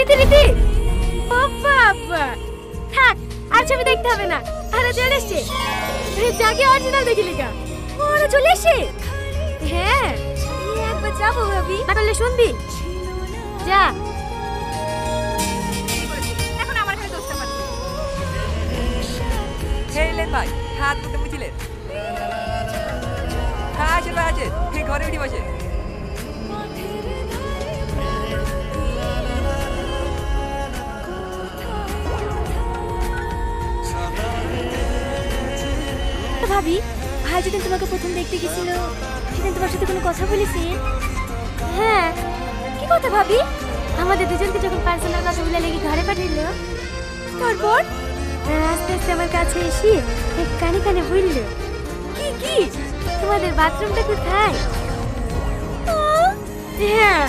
রীতি রীতি ও বাবা থাক আর ছবি দেখতে হবে না আরে চলে এসছে জাগে অরিজিনাল দেখিলি গা ওরা চলে এসে হ্যাঁ একবার যাবো ভাবি তাহলে শুনবি যা এখন আমার কাছে দোষটা পাচ্ছি হেলেন ভাই হাত ধুতে বুঝিলেন হ্যাঁ আছে ভাই আছে ঘরে উঠি বসে ভাবি ভাই যেদিন তোমাকে প্রথম দেখতে গেছিল সেদিন তোমার সাথে কোনো কথা বলেছি হ্যাঁ কি কথা ভাবি আমাদের দুজনকে যখন পার্সোনাল কথা বলে লেগে ঘরে পাঠাইল তারপর আস্তে আস্তে আমার কাছে এসে কানে কানে বলল কি কি তোমাদের বাথরুমটা কোথায় হ্যাঁ